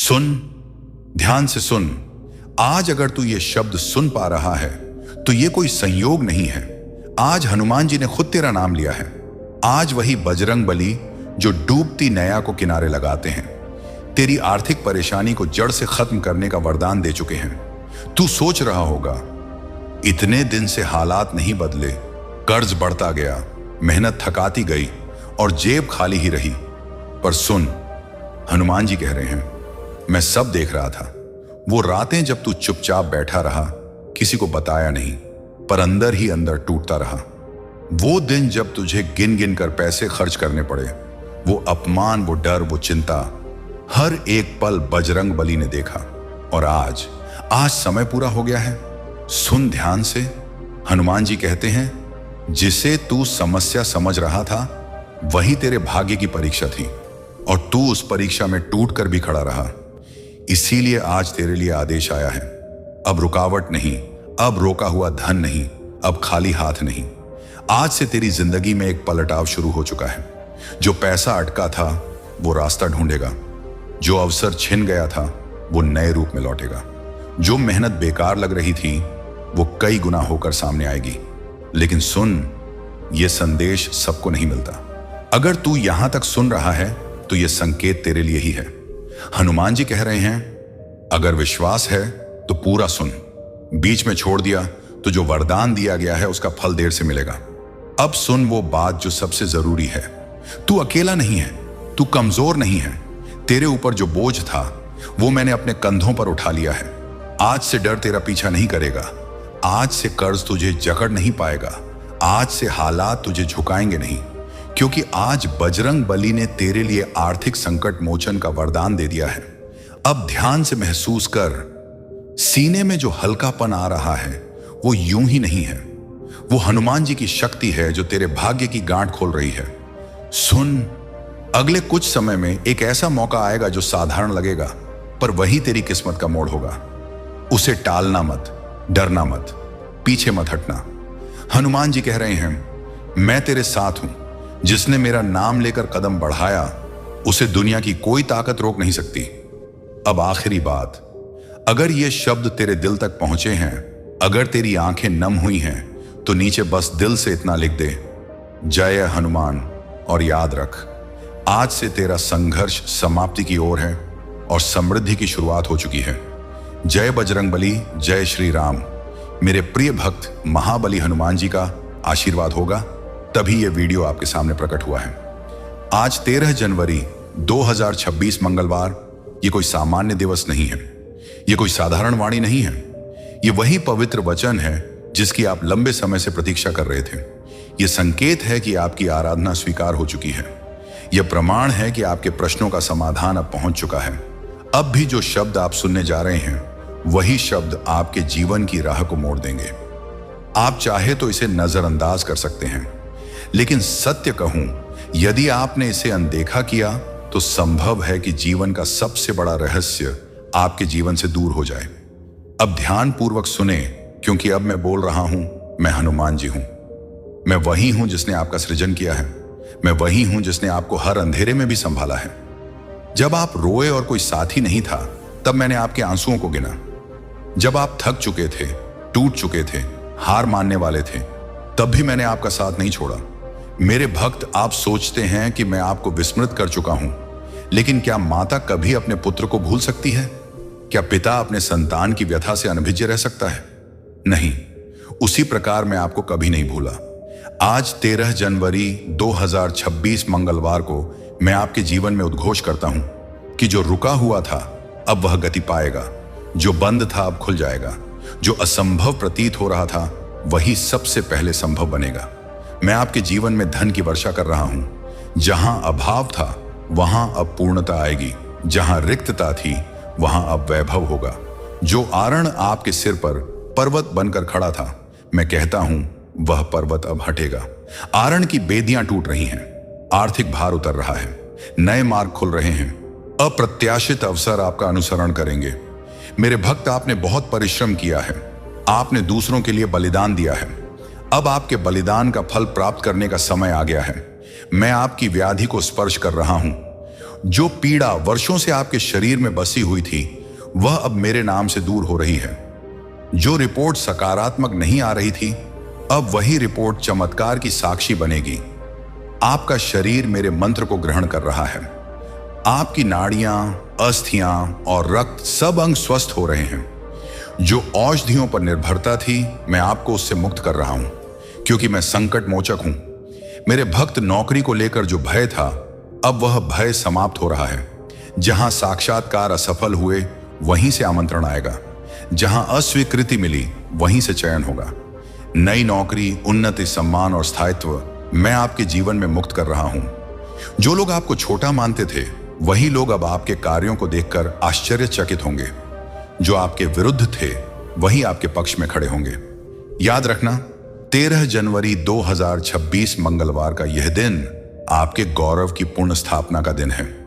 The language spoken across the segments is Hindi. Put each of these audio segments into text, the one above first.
सुन, ध्यान से सुन। आज अगर तू ये शब्द सुन पा रहा है तो ये कोई संयोग नहीं है। आज हनुमान जी ने खुद तेरा नाम लिया है। आज वही बजरंग बली जो डूबती नैया को किनारे लगाते हैं तेरी आर्थिक परेशानी को जड़ से खत्म करने का वरदान दे चुके हैं। तू सोच रहा होगा, इतने दिन से हालात नहीं बदले, कर्ज बढ़ता गया, मेहनत थकाती गई और जेब खाली ही रही। पर सुन, हनुमान जी कह रहे हैं, मैं सब देख रहा था। वो रातें जब तू चुपचाप बैठा रहा, किसी को बताया नहीं, पर अंदर ही अंदर टूटता रहा। वो दिन जब तुझे गिन गिन कर पैसे खर्च करने पड़े, वो अपमान, वो डर, वो चिंता, हर एक पल बजरंग बली ने देखा। और आज समय पूरा हो गया है। सुन ध्यान से, हनुमान जी कहते हैं, जिसे तू समस्या समझ रहा था वही तेरे भाग्य की परीक्षा थी और तू उस परीक्षा में टूट कर भी खड़ा रहा। इसीलिए आज तेरे लिए आदेश आया है। अब रुकावट नहीं, अब रोका हुआ धन नहीं, अब खाली हाथ नहीं। आज से तेरी जिंदगी में एक पलटाव शुरू हो चुका है। जो पैसा अटका था वो रास्ता ढूंढेगा, जो अवसर छिन गया था वो नए रूप में लौटेगा, जो मेहनत बेकार लग रही थी वो कई गुना होकर सामने आएगी। लेकिन सुन, ये संदेश सबको नहीं मिलता। अगर तू यहां तक सुन रहा है तो ये संकेत तेरे लिए ही है। हनुमान जी कह रहे हैं, अगर विश्वास है तो पूरा सुन। बीच में छोड़ दिया तो जो वरदान दिया गया है उसका फल देर से मिलेगा। अब सुन वो बात जो सबसे जरूरी है। तू अकेला नहीं है, तू कमजोर नहीं है। तेरे ऊपर जो बोझ था वो मैंने अपने कंधों पर उठा लिया है। आज से डर तेरा पीछा नहीं करेगा। आज से कर्ज तुझे जकड़ नहीं पाएगा। आज से हालात तुझे झुकाएंगे नहीं, क्योंकि आज बजरंग बली ने तेरे लिए आर्थिक संकट मोचन का वरदान दे दिया है। अब ध्यान से महसूस कर, सीने में जो हल्कापन आ रहा है वो यूं ही नहीं है। वो हनुमान जी की शक्ति है जो तेरे भाग्य की गांठ खोल रही है। सुन, अगले कुछ समय में एक ऐसा मौका आएगा जो साधारण लगेगा, पर वही तेरी किस्मत का मोड़ होगा। उसे टालना मत, डरना मत, पीछे मत हटना। हनुमान जी कह रहे हैं, मैं तेरे साथ हूं। जिसने मेरा नाम लेकर कदम बढ़ाया उसे दुनिया की कोई ताकत रोक नहीं सकती। अब आखिरी बात, अगर ये शब्द तेरे दिल तक पहुंचे हैं, अगर तेरी आंखें नम हुई हैं, तो नीचे बस दिल से इतना लिख दे, जय हनुमान। और याद रख, आज से तेरा संघर्ष समाप्ति की ओर है और समृद्धि की शुरुआत हो चुकी है। जय बजरंग बली, जय श्री राम। मेरे प्रिय भक्त महाबली हनुमान जी का आशीर्वाद होगा तभी ये वीडियो आपके सामने प्रकट हुआ है। आज 13 जनवरी 2026 मंगलवार, ये कोई सामान्य दिवस नहीं है, ये कोई साधारण वाणी नहीं है। ये वही पवित्र वचन है जिसकी आप लंबे समय से प्रतीक्षा कर रहे थे। ये संकेत है कि आपकी आराधना स्वीकार हो चुकी है। यह प्रमाण है कि आपके प्रश्नों का समाधान अब पहुंच चुका है। अब भी जो शब्द आप सुनने जा रहे हैं वही शब्द आपके जीवन की राह को मोड़ देंगे। आप चाहे तो इसे नजरअंदाज कर सकते हैं, लेकिन सत्य कहूं, यदि आपने इसे अनदेखा किया तो संभव है कि जीवन का सबसे बड़ा रहस्य आपके जीवन से दूर हो जाए। अब ध्यान पूर्वक सुने, क्योंकि अब मैं बोल रहा हूं, मैं हनुमान जी हूं। मैं वही हूं जिसने आपका सृजन किया है। मैं वही हूं जिसने आपको हर अंधेरे में भी संभाला है। जब आप रोए और कोई साथी नहीं था, तब मैंने आपके आंसुओं को गिना। जब आप थक चुके थे, टूट चुके थे, हार मानने वाले थे, तब भी मैंने आपका साथ नहीं छोड़ा। मेरे भक्त, आप सोचते हैं कि मैं आपको विस्मृत कर चुका हूं, लेकिन क्या माता कभी अपने पुत्र को भूल सकती है? क्या पिता अपने संतान की व्यथा से अनभिज्ञ रह सकता है? नहीं, उसी प्रकार मैं आपको कभी नहीं भूला। आज 13 जनवरी 2026 मंगलवार को मैं आपके जीवन में उद्घोष करता हूं कि जो रुका हुआ था अब वह गति पाएगा, जो बंद था अब खुल जाएगा, जो असंभव प्रतीत हो रहा था वही सबसे पहले संभव बनेगा। मैं आपके जीवन में धन की वर्षा कर रहा हूं। जहां अभाव था वहां अब पूर्णता आएगी, जहां रिक्तता थी वहां अब वैभव होगा। जो आरण आपके सिर पर पर्वत बनकर खड़ा था, मैं कहता हूं वह पर्वत अब हटेगा। आरण की बेदियां टूट रही हैं, आर्थिक भार उतर रहा है, नए मार्ग खुल रहे हैं, अप्रत्याशित अवसर आपका अनुसरण करेंगे। मेरे भक्त, आपने बहुत परिश्रम किया है, आपने दूसरों के लिए बलिदान दिया है। अब आपके बलिदान का फल प्राप्त करने का समय आ गया है। मैं आपकी व्याधि को स्पर्श कर रहा हूं। जो पीड़ा वर्षों से आपके शरीर में बसी हुई थी वह अब मेरे नाम से दूर हो रही है। जो रिपोर्ट सकारात्मक नहीं आ रही थी, अब वही रिपोर्ट चमत्कार की साक्षी बनेगी। आपका शरीर मेरे मंत्र को ग्रहण कर रहा है। आपकी नाड़ियां, अस्थियां और रक्त सब अंग स्वस्थ हो रहे हैं। जो औषधियों पर निर्भरता थी, मैं आपको उससे मुक्त कर रहा हूं, क्योंकि मैं संकट मोचक हूं। मेरे भक्त नौकरी को लेकर जो भय था, अब वह भय समाप्त हो रहा है। जहां साक्षात्कार असफल हुए, वहीं से आमंत्रण आएगा। जहां अस्वीकृति मिली, वहीं से चयन होगा। नई नौकरी, उन्नति, सम्मान और स्थायित्व मैं आपके जीवन में मुक्त कर रहा हूं। जो लोग आपको छोटा मानते थे, वही लोग अब आपके कार्यों को देखकर आश्चर्यचकित होंगे। जो आपके विरुद्ध थे, वही आपके पक्ष में खड़े होंगे। याद रखना, 13 जनवरी 2026 मंगलवार का यह दिन आपके गौरव की पूर्ण स्थापना का दिन है।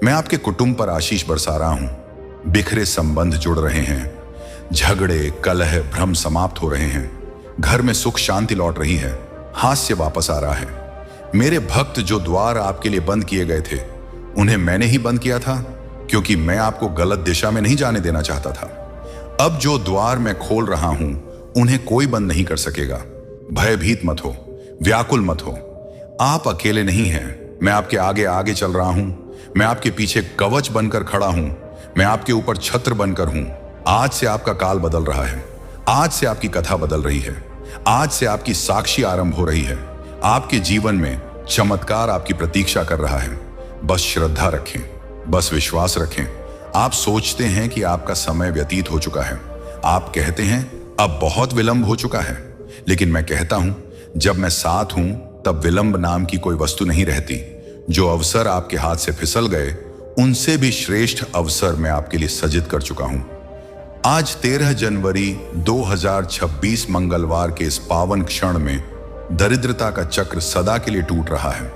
मैं आपके कुटुंब पर आशीष बरसा रहा हूं। बिखरे संबंध जुड़ रहे हैं। झगड़े, कलह, भ्रम समाप्त हो रहे हैं। घर में सुख शांति लौट रही है। हास्य वापस आ रहा है। मेरे भक्त, जो द्वार आपके लिए बंद किए गए थे, उन्हें मैंने ही बंद किया था, क्योंकि मैं आपको गलत दिशा में नहीं जाने देना चाहता था। अब जो द्वार मैं खोल रहा हूं, उन्हें कोई बंद नहीं कर सकेगा। भयभीत मत हो, व्याकुल मत हो। आप अकेले नहीं हैं। मैं आपके आगे आगे चल रहा हूं। मैं आपके पीछे कवच बनकर खड़ा हूं। मैं आपके ऊपर छत्र बनकर हूं। आज से आपका काल बदल रहा है। आज से आपकी कथा बदल रही है। आज से आपकी साक्षी आरंभ हो रही है। आपके जीवन में चमत्कार आपकी प्रतीक्षा कर रहा है। बस श्रद्धा रखें, बस विश्वास रखें। आप सोचते हैं कि आपका समय व्यतीत हो चुका है। आप कहते हैं अब बहुत विलंब हो चुका है, लेकिन मैं कहता हूं, जब मैं साथ हूं तब विलंब नाम की कोई वस्तु नहीं रहती। जो अवसर आपके हाथ से फिसल गए, उनसे भी श्रेष्ठ अवसर मैं आपके लिए सजित कर चुका हूं। आज 13 जनवरी 2026 मंगलवार के इस पावन क्षण में दरिद्रता का चक्र सदा के लिए टूट रहा है।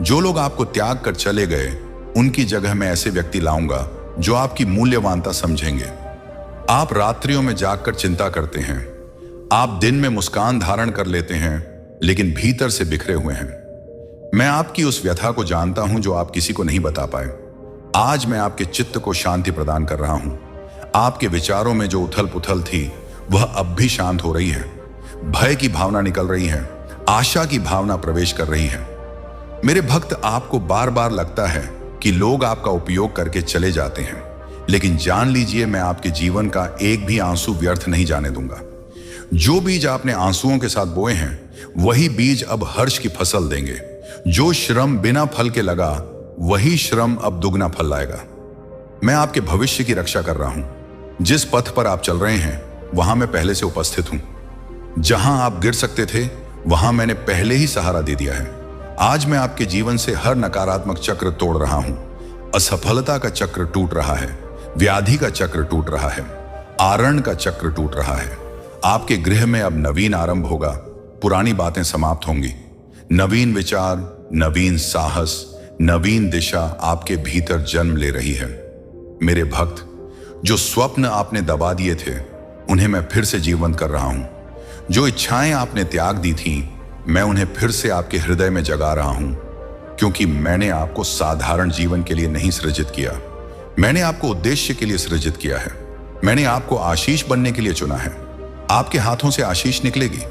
जो लोग आपको त्याग कर चले गए, उनकी जगह मैं ऐसे व्यक्ति लाऊंगा जो आपकी मूल्यवानता समझेंगे। आप रात्रियों में जागकर चिंता करते हैं। आप दिन में मुस्कान धारण कर लेते हैं, लेकिन भीतर से बिखरे हुए हैं। मैं आपकी उस व्यथा को जानता हूं जो आप किसी को नहीं बता पाए। आज मैं आपके चित्त को शांति प्रदान कर रहा हूं। आपके विचारों में जो उथल पुथल थी, वह अब भी शांत हो रही है। भय की भावना निकल रही है। आशा की भावना प्रवेश कर रही है। मेरे भक्त, आपको बार बार लगता है कि लोग आपका उपयोग करके चले जाते हैं, लेकिन जान लीजिए, मैं आपके जीवन का एक भी आंसू व्यर्थ नहीं जाने दूंगा। जो बीज आपने आंसुओं के साथ बोए हैं, वही बीज अब हर्ष की फसल देंगे। जो श्रम बिना फल के लगा, वही श्रम अब दुगना फल लाएगा। मैं आपके भविष्य की रक्षा कर रहा हूं। जिस पथ पर आप चल रहे हैं, वहां मैं पहले से उपस्थित हूं। जहां आप गिर सकते थे, वहां मैंने पहले ही सहारा दे दिया है। आज मैं आपके जीवन से हर नकारात्मक चक्र तोड़ रहा हूं। असफलता का चक्र टूट रहा है। व्याधि का चक्र टूट रहा है। आरण का चक्र टूट रहा है। आपके गृह में अब नवीन आरंभ होगा। पुरानी बातें समाप्त होंगी। नवीन विचार, नवीन साहस, नवीन दिशा आपके भीतर जन्म ले रही है। मेरे भक्त, जो स्वप्न आपने दबा दिए थे, उन्हें मैं फिर से जीवंत कर रहा हूं। जो इच्छाएं आपने त्याग दी थीं, मैं उन्हें फिर से आपके हृदय में जगा रहा हूं, क्योंकि मैंने आपको साधारण जीवन के लिए नहीं सृजित किया। मैंने आपको उद्देश्य के लिए सृजित किया है। मैंने आपको आशीष बनने के लिए चुना है। आपके हाथों से आशीष निकलेगी।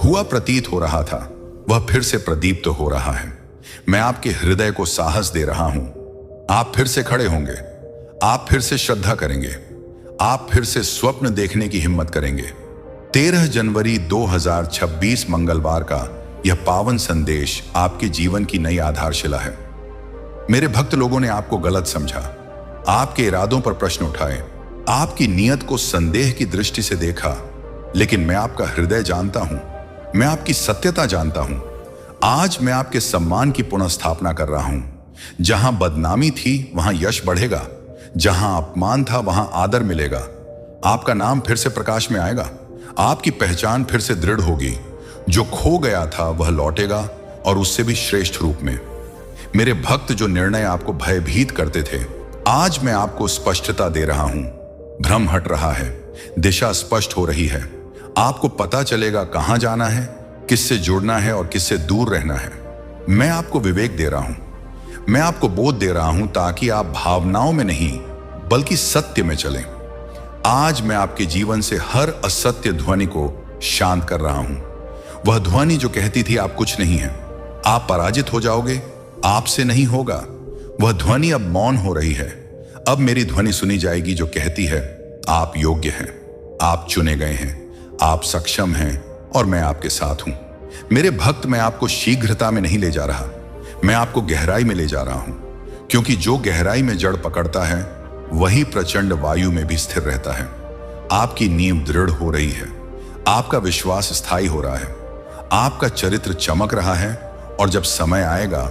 हुआ प्रतीत हो रहा था, वह फिर से प्रदीप्त हो रहा है। मैं आपके हृदय को साहस दे रहा हूं। आप फिर से खड़े होंगे। आप फिर से श्रद्धा करेंगे। आप फिर से स्वप्न देखने की हिम्मत करेंगे। 13 जनवरी 2026 मंगलवार का यह पावन संदेश आपके जीवन की नई आधारशिला है। मेरे भक्त लोगों ने आपको गलत समझा, आपके इरादों पर प्रश्न उठाए, आपकी नीयत को संदेह की दृष्टि से देखा, लेकिन मैं आपका हृदय जानता हूं। मैं आपकी सत्यता जानता हूं। आज मैं आपके सम्मान की पुनः स्थापना कर रहा हूं। जहां बदनामी थी, वहां यश बढ़ेगा। जहां अपमान था, वहां आदर मिलेगा। आपका नाम फिर से प्रकाश में आएगा। आपकी पहचान फिर से दृढ़ होगी। जो खो गया था, वह लौटेगा, और उससे भी श्रेष्ठ रूप में। मेरे भक्त, जो निर्णय आपको भयभीत करते थे, आज मैं आपको स्पष्टता दे रहा हूं। भ्रम हट रहा है। दिशा स्पष्ट हो रही है। आपको पता चलेगा कहां जाना है, किससे जुड़ना है और किससे दूर रहना है। मैं आपको विवेक दे रहा हूं। मैं आपको बोध दे रहा हूं ताकि आप भावनाओं में नहीं बल्कि सत्य में चलें। आज मैं आपके जीवन से हर असत्य ध्वनि को शांत कर रहा हूं। वह ध्वनि जो कहती थी आप कुछ नहीं है, आप पराजित हो जाओगे, आपसे नहीं होगा, वह ध्वनि अब मौन हो रही है। अब मेरी ध्वनि सुनी जाएगी जो कहती है आप योग्य हैं, आप चुने गए हैं, आप सक्षम हैं और मैं आपके साथ हूं। मेरे भक्त, मैं आपको शीघ्रता में नहीं ले जा रहा, मैं आपको गहराई में ले जा रहा हूं, क्योंकि जो गहराई में जड़ पकड़ता है वही प्रचंड वायु में भी स्थिर रहता है। आपकी नींव दृढ़ हो रही है, आपका विश्वास स्थायी हो रहा है, आपका चरित्र चमक रहा है और जब समय आएगा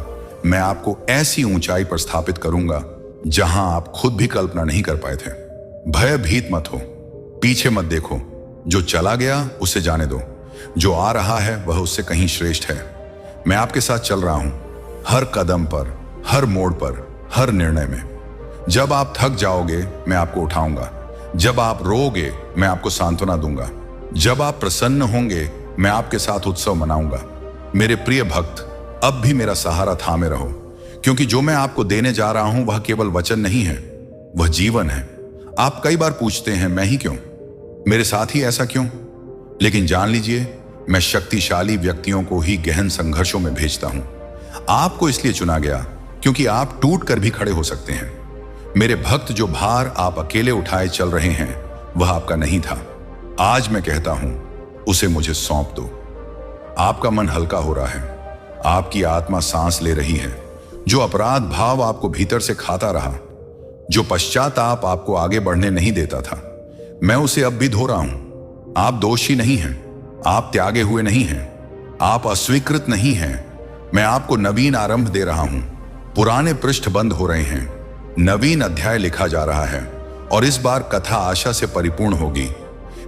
मैं आपको ऐसी ऊंचाई पर स्थापित करूंगा जहां आप खुद भी कल्पना नहीं कर पाए थे। भयभीत मत हो, पीछे मत देखो, जो चला गया उसे जाने दो, जो आ रहा है वह उससे कहीं श्रेष्ठ है। मैं आपके साथ चल रहा हूं, हर कदम पर, हर मोड़ पर, हर निर्णय में। जब आप थक जाओगे मैं आपको उठाऊंगा, जब आप रोओगे मैं आपको सांत्वना दूंगा, जब आप प्रसन्न होंगे मैं आपके साथ उत्सव मनाऊंगा। मेरे प्रिय भक्त, अब भी मेरा सहारा थामे रहो, क्योंकि जो मैं आपको देने जा रहा हूं वह केवल वचन नहीं है, वह जीवन है। आप कई बार पूछते हैं मैं ही क्यों, मेरे साथ ही ऐसा क्यों, लेकिन जान लीजिए मैं शक्तिशाली व्यक्तियों को ही गहन संघर्षों में भेजता हूं। आपको इसलिए चुना गया क्योंकि आप टूट कर भी खड़े हो सकते हैं। मेरे भक्त, जो भार आप अकेले उठाए चल रहे हैं वह आपका नहीं था। आज मैं कहता हूं उसे मुझे सौंप दो। आपका मन हल्का हो रहा है, आपकी आत्मा सांस ले रही है। जो अपराध भाव आपको भीतर से खाता रहा, जो पश्चाताप आपको आगे बढ़ने नहीं देता था, मैं उसे अब भी धो रहा हूं। आप दोषी नहीं हैं, आप त्यागे हुए नहीं हैं, आप अस्वीकृत नहीं हैं। मैं आपको नवीन आरंभ दे रहा हूं। पुराने पृष्ठ बंद हो रहे हैं, नवीन अध्याय लिखा जा रहा है और इस बार कथा आशा से परिपूर्ण होगी।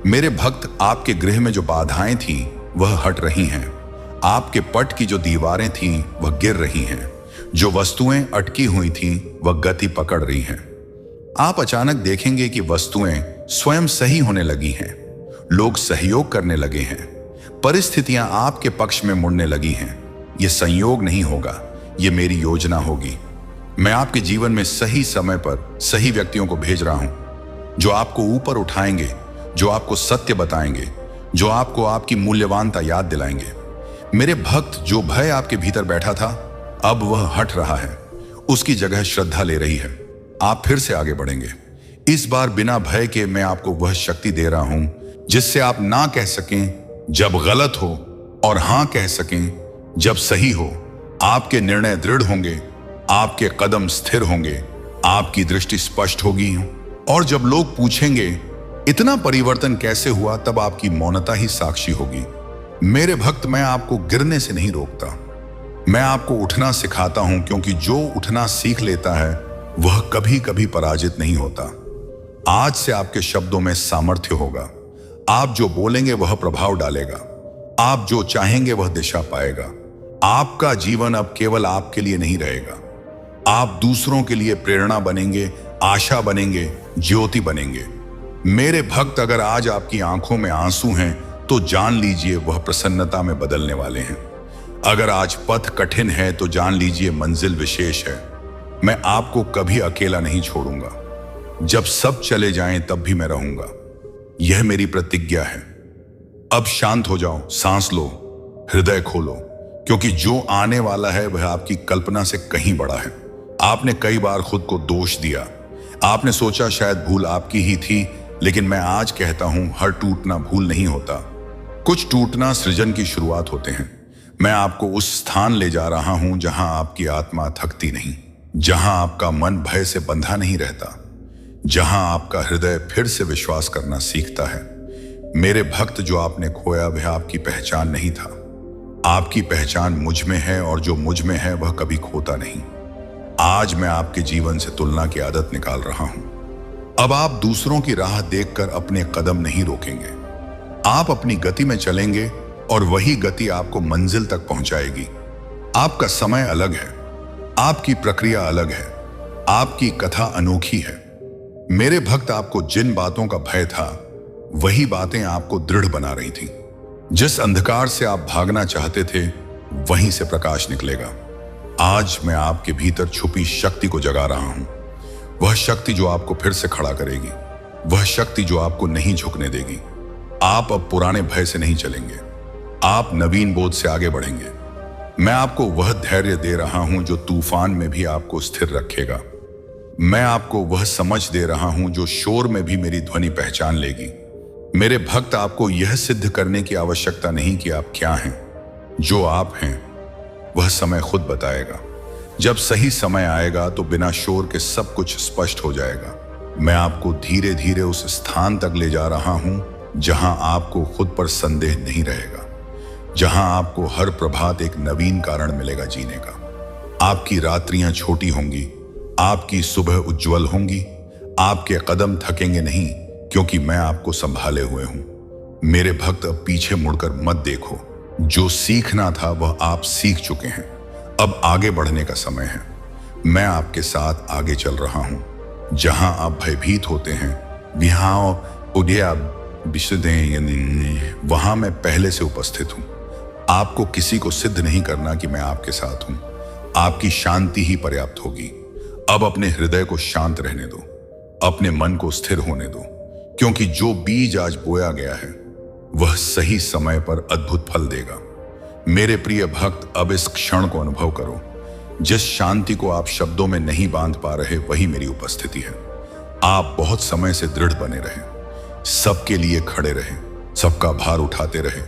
मेरे भक्त, आपके गृह में जो बाधाएं थीं वह हट रही हैं, आपके पट की जो दीवारें थीं वह गिर रही हैं, जो वस्तुएं अटकी हुई थीं वह गति पकड़ रही हैं। आप अचानक देखेंगे कि वस्तुएं स्वयं सही होने लगी हैं, लोग सहयोग करने लगे हैं, परिस्थितियां आपके पक्ष में मुड़ने लगी हैं। यह संयोग नहीं होगा, यह मेरी योजना होगी। मैं आपके जीवन में सही समय पर सही व्यक्तियों को भेज रहा हूं, जो आपको ऊपर उठाएंगे, जो आपको सत्य बताएंगे, जो आपको आपकी मूल्यवानता याद दिलाएंगे। मेरे भक्त, जो भय आपके भीतर बैठा था अब वह हट रहा है, उसकी जगह श्रद्धा ले रही है। आप फिर से आगे बढ़ेंगे। इस बार बिना भय के मैं आपको वह शक्ति दे रहा हूं जिससे आप ना कह सकें जब गलत हो और हां कह सकें जब सही हो। आपके निर्णय दृढ़ होंगे, आपके कदम स्थिर होंगे, आपकी दृष्टि स्पष्ट होगी और जब लोग पूछेंगे इतना परिवर्तन कैसे हुआ, तब आपकी मौनता ही साक्षी होगी। मेरे भक्त, मैं आपको गिरने से नहीं रोकता, मैं आपको उठना सिखाता हूं, क्योंकि जो उठना सीख लेता है वह कभी कभी पराजित नहीं होता। आज से आपके शब्दों में सामर्थ्य होगा, आप जो बोलेंगे वह प्रभाव डालेगा, आप जो चाहेंगे वह दिशा पाएगा। आपका जीवन अब केवल आपके लिए नहीं रहेगा, आप दूसरों के लिए प्रेरणा बनेंगे, आशा बनेंगे, ज्योति बनेंगे। मेरे भक्त, अगर आज आपकी आंखों में आंसू हैं तो जान लीजिए वह प्रसन्नता में बदलने वाले हैं। अगर आज पथ कठिन है तो जान लीजिए मंजिल विशेष है। मैं आपको कभी अकेला नहीं छोड़ूंगा, जब सब चले जाएं तब भी मैं रहूंगा, यह मेरी प्रतिज्ञा है। अब शांत हो जाओ, सांस लो, हृदय खोलो, क्योंकि जो आने वाला है वह आपकी कल्पना से कहीं बड़ा है। आपने कई बार खुद को दोष दिया, आपने सोचा शायद भूल आपकी ही थी, लेकिन मैं आज कहता हूं हर टूटना भूल नहीं होता, कुछ टूटना सृजन की शुरुआत होते हैं। मैं आपको उस स्थान ले जा रहा हूं जहां आपकी आत्मा थकती नहीं, जहां आपका मन भय से बंधा नहीं रहता, जहां आपका हृदय फिर से विश्वास करना सीखता है। मेरे भक्त, जो आपने खोया वह आपकी पहचान नहीं था, आपकी पहचान मुझ में है और जो मुझ में है वह कभी खोता नहीं। आज मैं आपके जीवन से तुलना की आदत निकाल रहा हूं। अब आप दूसरों की राह देखकर अपने कदम नहीं रोकेंगे, आप अपनी गति में चलेंगे और वही गति आपको मंजिल तक पहुंचाएगी। आपका समय अलग है, आपकी प्रक्रिया अलग है, आपकी कथा अनोखी है। मेरे भक्त, आपको जिन बातों का भय था वही बातें आपको दृढ़ बना रही थी। जिस अंधकार से आप भागना चाहते थे वहीं से प्रकाश निकलेगा। आज मैं आपके भीतर छुपी शक्ति को जगा रहा हूं। वह शक्ति जो आपको फिर से खड़ा करेगी, वह शक्ति जो आपको नहीं झुकने देगी। आप अब पुराने भय से नहीं चलेंगे, आप नवीन बोध से आगे बढ़ेंगे। मैं आपको वह धैर्य दे रहा हूं जो तूफान में भी आपको स्थिर रखेगा। मैं आपको वह समझ दे रहा हूं जो शोर में भी मेरी ध्वनि पहचान लेगी। मेरे भक्त, आपको यह सिद्ध करने की आवश्यकता नहीं कि आप क्या हैं। जो आप हैं वह समय खुद बताएगा। जब सही समय आएगा तो बिना शोर के सब कुछ स्पष्ट हो जाएगा। मैं आपको धीरे धीरे उस स्थान तक ले जा रहा हूं जहां आपको खुद पर संदेह नहीं रहेगा, जहां आपको हर प्रभात एक नवीन कारण मिलेगा जीने का। आपकी रात्रियां छोटी होंगी, आपकी सुबह उज्जवल होंगी, आपके कदम थकेंगे नहीं, क्योंकि मैं आपको संभाले हुए हूं। मेरे भक्त, अब पीछे मुड़कर मत देखो। जो सीखना था वह आप सीख चुके हैं। अब आगे बढ़ने का समय है। मैं आपके साथ आगे चल रहा हूं। जहां आप भयभीत होते हैं, वहां मैं पहले से उपस्थित हूं। आपको किसी को सिद्ध नहीं करना कि मैं आपके साथ हूं। आपकी शांति ही पर्याप्त होगी। अब अपने हृदय को शांत रहने दो, अपने मन को स्थिर होने दो, क्योंकि जो बीज आज बोया गया है वह सही समय पर अद्भुत फल देगा। मेरे प्रिय भक्त, अब इस क्षण को अनुभव करो। जिस शांति को आप शब्दों में नहीं बांध पा रहे, वही मेरी उपस्थिति है। आप बहुत समय से दृढ़ बने रहे, सबके लिए खड़े रहे, सबका भार उठाते रहे,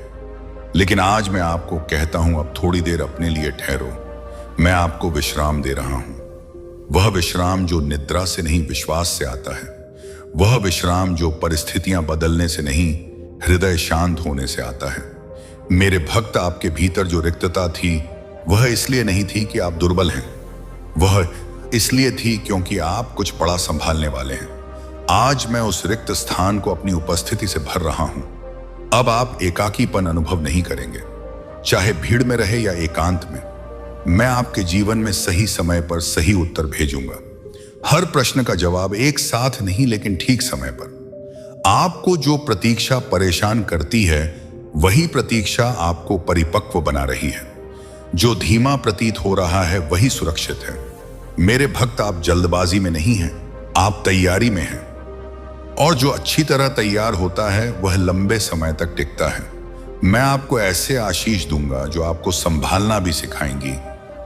लेकिन आज मैं आपको कहता हूं, अब थोड़ी देर अपने लिए ठहरो। मैं आपको विश्राम दे रहा हूं। वह विश्राम जो निद्रा से नहीं, विश्वास से आता है। वह विश्राम जो परिस्थितियां बदलने से नहीं, हृदय शांत होने से आता है। मेरे भक्त, आपके भीतर जो रिक्तता थी वह इसलिए नहीं थी कि आप दुर्बल हैं, वह इसलिए थी क्योंकि आप कुछ बड़ा संभालने वाले हैं। आज मैं उस रिक्त स्थान को अपनी उपस्थिति से भर रहा हूं। अब आप एकाकीपन अनुभव नहीं करेंगे, चाहे भीड़ में रहे या एकांत में। मैं आपके जीवन में सही समय पर सही उत्तर भेजूंगा। हर प्रश्न का जवाब एक साथ नहीं, लेकिन ठीक समय पर। आपको जो प्रतीक्षा परेशान करती है, वही प्रतीक्षा आपको परिपक्व बना रही है। जो धीमा प्रतीत हो रहा है वही सुरक्षित है। मेरे भक्त, आप जल्दबाजी में नहीं हैं, आप तैयारी में हैं। और जो अच्छी तरह तैयार होता है वह लंबे समय तक टिकता है। मैं आपको ऐसे आशीष दूंगा जो आपको संभालना भी सिखाएंगी,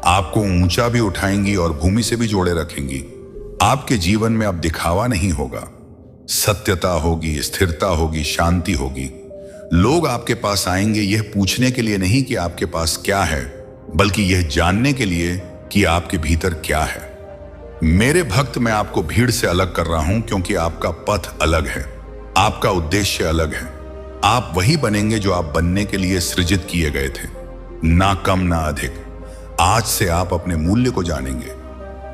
आपको ऊंचा भी उठाएंगी और भूमि से भी जोड़े रखेंगी। आपके जीवन में अब दिखावा नहीं होगा, सत्यता होगी, स्थिरता होगी, शांति होगी। लोग आपके पास आएंगे यह पूछने के लिए नहीं कि आपके पास क्या है, बल्कि यह जानने के लिए कि आपके भीतर क्या है। मेरे भक्त, मैं आपको भीड़ से अलग कर रहा हूं क्योंकि आपका पथ अलग है, आपका उद्देश्य अलग है। आप वही बनेंगे जो आप बनने के लिए सृजित किए गए थे, ना कम ना अधिक। आज से आप अपने मूल्य को जानेंगे,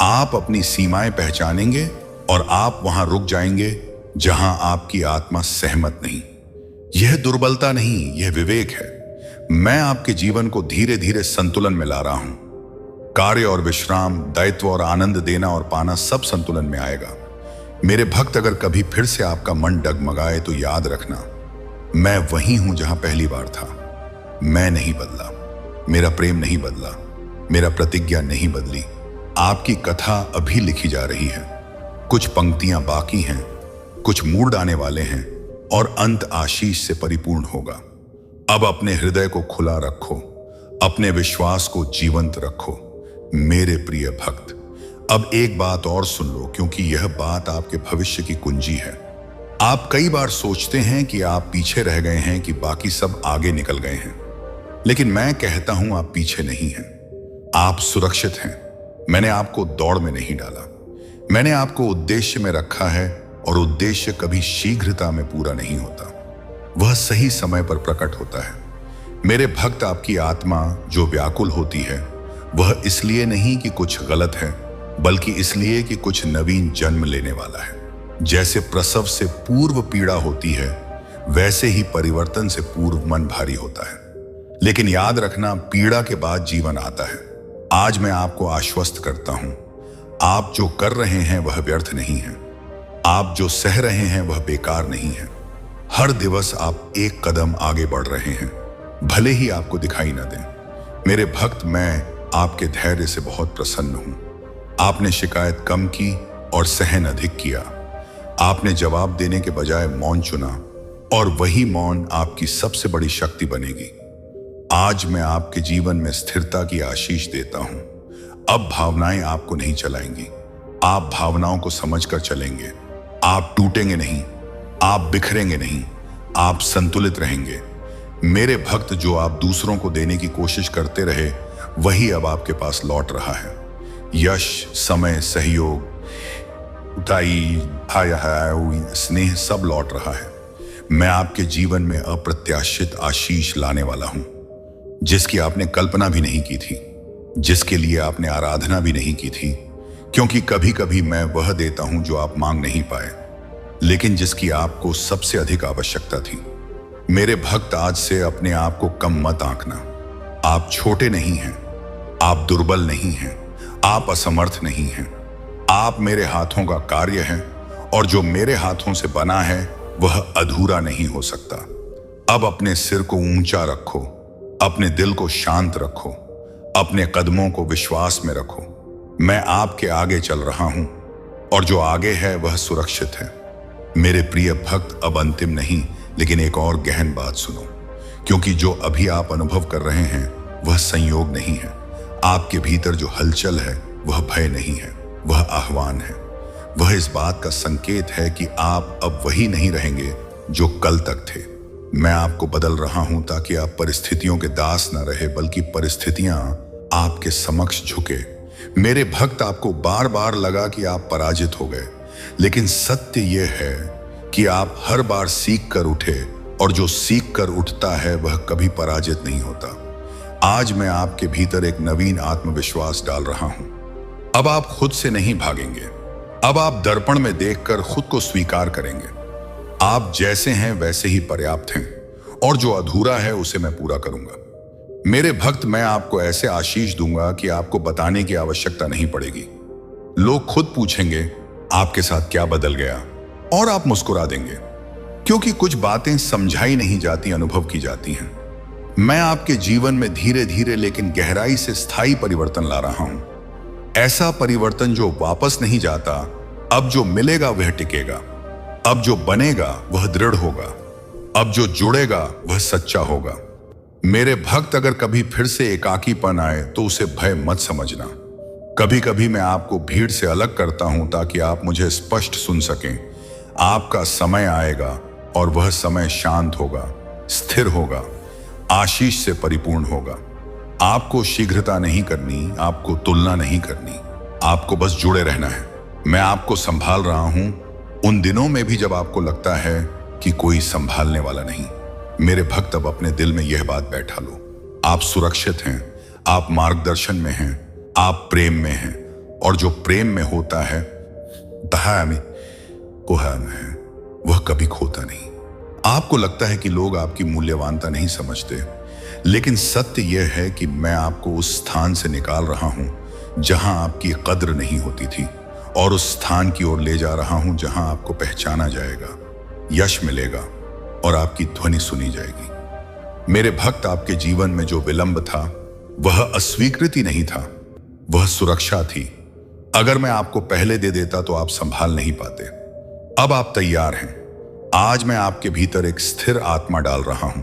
आप अपनी सीमाएं पहचानेंगे और आप वहां रुक जाएंगे जहां आपकी आत्मा सहमत नहीं। यह दुर्बलता नहीं, यह विवेक है। मैं आपके जीवन को धीरे धीरे संतुलन में ला रहा हूं। कार्य और विश्राम, दायित्व और आनंद देना और पाना, सब संतुलन में आएगा। मेरे भक्त, अगर कभी फिर से आपका मन डगमगाए तो याद रखना, मैं वही हूं जहां पहली बार था। मैं नहीं बदला, मेरा प्रेम नहीं बदला, मेरा प्रतिज्ञा नहीं बदली। आपकी कथा अभी लिखी जा रही है। कुछ पंक्तियां बाकी हैं, कुछ मूड आने वाले हैं और अंत आशीष से परिपूर्ण होगा। अब अपने हृदय को खुला रखो, अपने विश्वास को जीवंत रखो। मेरे प्रिय भक्त, अब एक बात और सुन लो, क्योंकि यह बात आपके भविष्य की कुंजी है। आप कई बार सोचते हैं कि आप पीछे रह गए हैं, कि बाकी सब आगे निकल गए हैं, लेकिन मैं कहता हूं आप पीछे नहीं हैं, आप सुरक्षित हैं। मैंने आपको दौड़ में नहीं डाला, मैंने आपको उद्देश्य में रखा है, और उद्देश्य कभी शीघ्रता में पूरा नहीं होता, वह सही समय पर प्रकट होता है। मेरे भक्त, आपकी आत्मा जो व्याकुल होती है वह इसलिए नहीं कि कुछ गलत है, बल्कि इसलिए कि कुछ नवीन जन्म लेने वाला है। जैसे प्रसव से पूर्व पीड़ा होती है, वैसे ही परिवर्तन से पूर्व मन भारी होता है। लेकिन याद रखना, पीड़ा के बाद जीवन आता है। आज मैं आपको आश्वस्त करता हूं, आप जो कर रहे हैं वह व्यर्थ नहीं है, आप जो सह रहे हैं वह बेकार नहीं है। हर दिवस आप एक कदम आगे बढ़ रहे हैं, भले ही आपको दिखाई न दें। मेरे भक्त, मैं आपके धैर्य से बहुत प्रसन्न हूं। आपने शिकायत कम की और सहन अधिक किया। आपने जवाब देने के बजाय मौन चुना और वही मौन आपकी सबसे बड़ी शक्ति बनेगी। आज मैं आपके जीवन में स्थिरता की आशीष देता हूं। अब भावनाएं आपको नहीं चलाएंगी। आप भावनाओं को समझकर चलेंगे। आप टूटेंगे नहीं, आप बिखरेंगे नहीं, आप संतुलित रहेंगे। मेरे भक्त, जो आप दूसरों को देने की कोशिश करते रहे, वही अब आपके पास लौट रहा है। यश, समय, सहयोग, उठाई, स्नेह सब लौट रहा है। मैं आपके जीवन में अप्रत्याशित आशीष लाने वाला हूं, जिसकी आपने कल्पना भी नहीं की थी, जिसके लिए आपने आराधना भी नहीं की थी। क्योंकि कभी कभी मैं वह देता हूं जो आप मांग नहीं पाए, लेकिन जिसकी आपको सबसे अधिक आवश्यकता थी। मेरे भक्त, आज से अपने आप को कम मत आंकना। आप छोटे नहीं हैं, आप दुर्बल नहीं हैं, आप असमर्थ नहीं हैं। आप मेरे हाथों का कार्य हैं और जो मेरे हाथों से बना है वह अधूरा नहीं हो सकता। अब अपने सिर को ऊंचा रखो, अपने दिल को शांत रखो, अपने कदमों को विश्वास में रखो। मैं आपके आगे चल रहा हूं और जो आगे है वह सुरक्षित है। मेरे प्रिय भक्त, अब अंतिम नहीं, लेकिन एक और गहन बात सुनो, क्योंकि जो अभी आप अनुभव कर रहे हैं वह संयोग नहीं है। आपके भीतर जो हलचल है वह भय नहीं है, वह आह्वान है। वह इस बात का संकेत है कि आप अब वही नहीं रहेंगे जो कल तक थे। मैं आपको बदल रहा हूं ताकि आप परिस्थितियों के दास न रहे, बल्कि परिस्थितियां आपके समक्ष झुके। मेरे भक्त, आपको बार बार लगा कि आप पराजित हो गए, लेकिन सत्य यह है कि आप हर बार सीख कर उठे, और जो सीख कर उठता है वह कभी पराजित नहीं होता। आज मैं आपके भीतर एक नवीन आत्मविश्वास डाल रहा हूं। अब आप खुद से नहीं भागेंगे। अब आप दर्पण में देखकर खुद को स्वीकार करेंगे। आप जैसे हैं वैसे ही पर्याप्त हैं, और जो अधूरा है उसे मैं पूरा करूंगा। मेरे भक्त, मैं आपको ऐसे आशीष दूंगा कि आपको बताने की आवश्यकता नहीं पड़ेगी। लोग खुद पूछेंगे आपके साथ क्या बदल गया, और आप मुस्कुरा देंगे, क्योंकि कुछ बातें समझाई नहीं जाती, अनुभव की जाती हैं। मैं आपके जीवन में धीरे धीरे लेकिन गहराई से स्थायी परिवर्तन ला रहा हूं। ऐसा परिवर्तन जो वापस नहीं जाता। अब जो मिलेगा वह टिकेगा। अब जो बनेगा वह दृढ़ होगा। अब जो जुड़ेगा वह सच्चा होगा। मेरे भक्त, अगर कभी फिर से एकाकीपन आए तो उसे भय मत समझना। कभी कभी मैं आपको भीड़ से अलग करता हूं ताकि आप मुझे स्पष्ट सुन सकें। आपका समय आएगा और वह समय शांत होगा, स्थिर होगा, आशीष से परिपूर्ण होगा। आपको शीघ्रता नहीं करनी, आपको तुलना नहीं करनी, आपको बस जुड़े रहना है। मैं आपको संभाल रहा हूं उन दिनों में भी जब आपको लगता है कि कोई संभालने वाला नहीं। मेरे भक्त, अब अपने दिल में यह बात बैठा लो, आप सुरक्षित हैं, आप मार्गदर्शन में हैं, आप प्रेम में हैं, और जो प्रेम में होता है वह कभी खोता नहीं। आपको लगता है कि लोग आपकी मूल्यवानता नहीं समझते, लेकिन सत्य यह है कि मैं आपको उस स्थान से निकाल रहा हूं जहां आपकी कद्र नहीं होती थी, और उस स्थान की ओर ले जा रहा हूं जहां आपको पहचाना जाएगा, यश मिलेगा और आपकी ध्वनि सुनी जाएगी। मेरे भक्त, आपके जीवन में जो विलंब था वह अस्वीकृति नहीं था, वह सुरक्षा थी। अगर मैं आपको पहले दे देता तो आप संभाल नहीं पाते। अब आप तैयार हैं। आज मैं आपके भीतर एक स्थिर आत्मा डाल रहा हूं।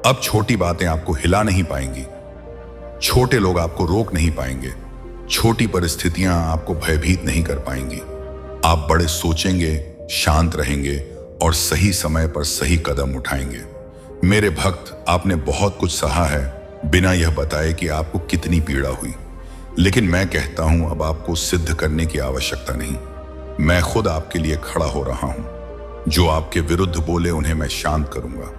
अब छोटी बातें आपको हिला नहीं पाएंगी, छोटे लोग आपको रोक नहीं पाएंगे, छोटी परिस्थितियां आपको भयभीत नहीं कर पाएंगी। आप बड़े सोचेंगे, शांत रहेंगे और सही समय पर सही कदम उठाएंगे। मेरे भक्त, आपने बहुत कुछ सहा है बिना यह बताए कि आपको कितनी पीड़ा हुई, लेकिन मैं कहता हूं अब आपको सिद्ध करने की आवश्यकता नहीं। मैं खुद आपके लिए खड़ा हो रहा हूं। जो आपके विरुद्ध बोले उन्हें मैं शांत करूंगा,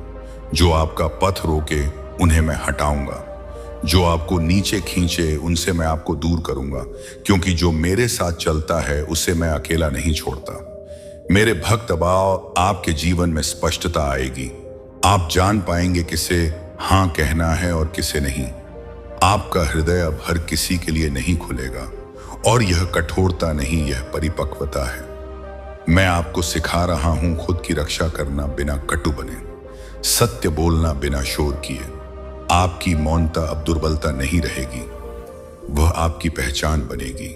जो आपका पथ रोके उन्हें मैं हटाऊंगा, जो आपको नीचे खींचे उनसे मैं आपको दूर करूंगा, क्योंकि जो मेरे साथ चलता है उसे मैं अकेला नहीं छोड़ता। मेरे भक्त, अब आपके जीवन में स्पष्टता आएगी। आप जान पाएंगे किसे हां कहना है और किसे नहीं। आपका हृदय अब हर किसी के लिए नहीं खुलेगा, और यह कठोरता नहीं, यह परिपक्वता है। मैं आपको सिखा रहा हूं खुद की रक्षा करना बिना कटु बने, सत्य बोलना बिना शोर किए। आपकी मौनता अब दुर्बलता नहीं रहेगी, वह आपकी पहचान बनेगी।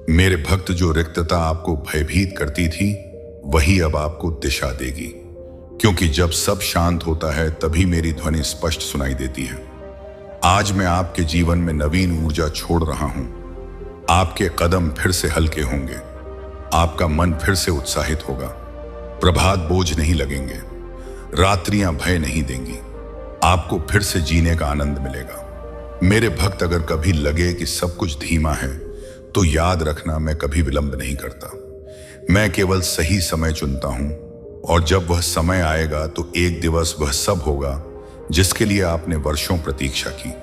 मेरे भक्त, जो रिक्तता आपको भयभीत करती थी वही अब आपको दिशा देगी, क्योंकि जब सब शांत होता है तभी मेरी ध्वनि स्पष्ट सुनाई देती है। आज मैं आपके जीवन में नवीन ऊर्जा छोड़ रहा हूं। आपके कदम फिर से हल्के होंगे, आपका मन फिर से उत्साहित होगा, प्रभात बोझ नहीं लगेंगे, रात्रियां भय नहीं देंगी, आपको फिर से जीने का आनंद मिलेगा। मेरे भक्त, अगर कभी लगे कि सब कुछ धीमा है तो याद रखना, मैं कभी विलंब नहीं करता। मैं केवल सही समय चुनता हूं, और जब वह समय आएगा तो एक दिवस वह सब होगा जिसके लिए आपने वर्षों प्रतीक्षा की।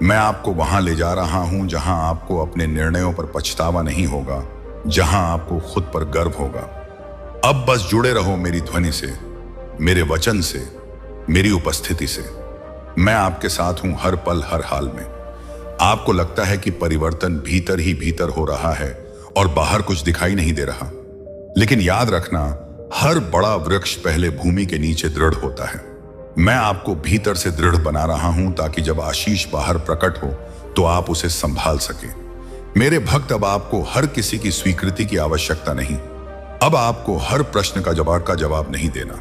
मैं आपको वहां ले जा रहा हूं जहां आपको अपने निर्णयों पर पछतावा नहीं होगा, जहां आपको खुद पर गर्व होगा। अब बस जुड़े रहो मेरी ध्वनि से, मेरे वचन से, मेरी उपस्थिति से। मैं आपके साथ हूं हर पल, हर हाल में। आपको लगता है कि परिवर्तन भीतर ही भीतर हो रहा है और बाहर कुछ दिखाई नहीं दे रहा, लेकिन याद रखना, हर बड़ा वृक्ष पहले भूमि के नीचे दृढ़ होता है। मैं आपको भीतर से दृढ़ बना रहा हूं ताकि जब आशीष बाहर प्रकट हो तो आप उसे संभाल सके। मेरे भक्त, अब आपको हर किसी की स्वीकृति की आवश्यकता नहीं। अब आपको हर प्रश्न का जवाब नहीं देना।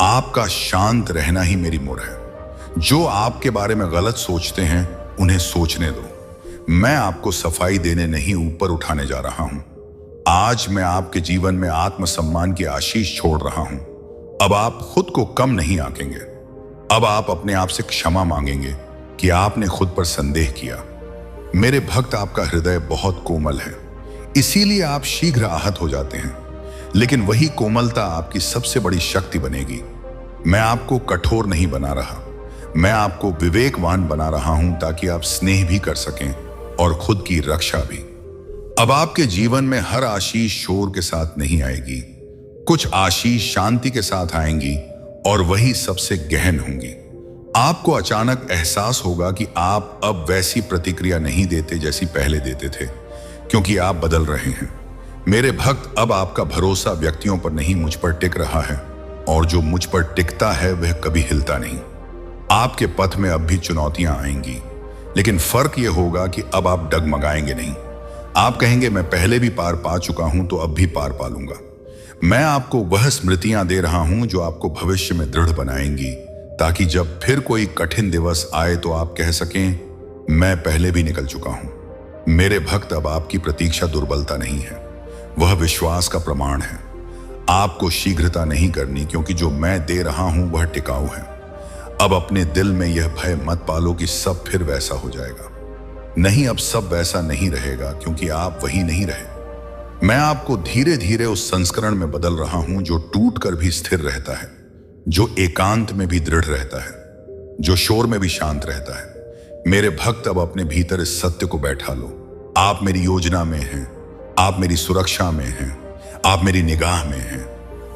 आपका शांत रहना ही मेरी मुहर है। जो आपके बारे में गलत सोचते हैं उन्हें सोचने दो। मैं आपको सफाई देने नहीं, ऊपर उठाने जा रहा हूं। आज मैं आपके जीवन में आत्मसम्मान की आशीष छोड़ रहा हूं। अब आप खुद को कम नहीं आंकेंगे। अब आप अपने आप से क्षमा मांगेंगे कि आपने खुद पर संदेह किया। मेरे भक्त, आपका हृदय बहुत कोमल है, इसीलिए आप शीघ्र आहत हो जाते हैं, लेकिन वही कोमलता आपकी सबसे बड़ी शक्ति बनेगी। मैं आपको कठोर नहीं बना रहा, मैं आपको विवेकवान बना रहा हूं ताकि आप स्नेह भी कर सकें और खुद की रक्षा भी। अब आपके जीवन में हर आशीष शोर के साथ नहीं आएगी, कुछ आशीष शांति के साथ आएंगी और वही सबसे गहन होंगी। आपको अचानक एहसास होगा कि आप अब वैसी प्रतिक्रिया नहीं देते जैसी पहले देते थे, क्योंकि आप बदल रहे हैं। मेरे भक्त, अब आपका भरोसा व्यक्तियों पर नहीं, मुझ पर टिक रहा है, और जो मुझ पर टिकता है वह कभी हिलता नहीं। आपके पथ में अब भी चुनौतियां आएंगी, लेकिन फर्क यह होगा कि अब आप डगमगाएंगे नहीं। आप कहेंगे, मैं पहले भी पार पा चुका हूं तो अब भी पार पा लूंगा। मैं आपको वह स्मृतियां दे रहा हूं जो आपको भविष्य में दृढ़ बनाएंगी, ताकि जब फिर कोई कठिन दिवस आए तो आप कह सकें, मैं पहले भी निकल चुका हूं। मेरे भक्त, अब आपकी प्रतीक्षा दुर्बलता नहीं है, वह विश्वास का प्रमाण है। आपको शीघ्रता नहीं करनी, क्योंकि जो मैं दे रहा हूं वह टिकाऊ है। अब अपने दिल में यह भय मत पालो कि सब फिर वैसा हो जाएगा। नहीं, अब सब वैसा नहीं रहेगा, क्योंकि आप वही नहीं रहे। मैं आपको धीरे धीरे उस संस्करण में बदल रहा हूं जो टूट कर भी स्थिर रहता है, जो एकांत में भी दृढ़ रहता है, जो शोर में भी शांत रहता है। मेरे भक्त, अब अपने भीतर इस सत्य को बैठा लो। आप मेरी योजना में हैं, आप मेरी सुरक्षा में हैं, आप मेरी निगाह में हैं,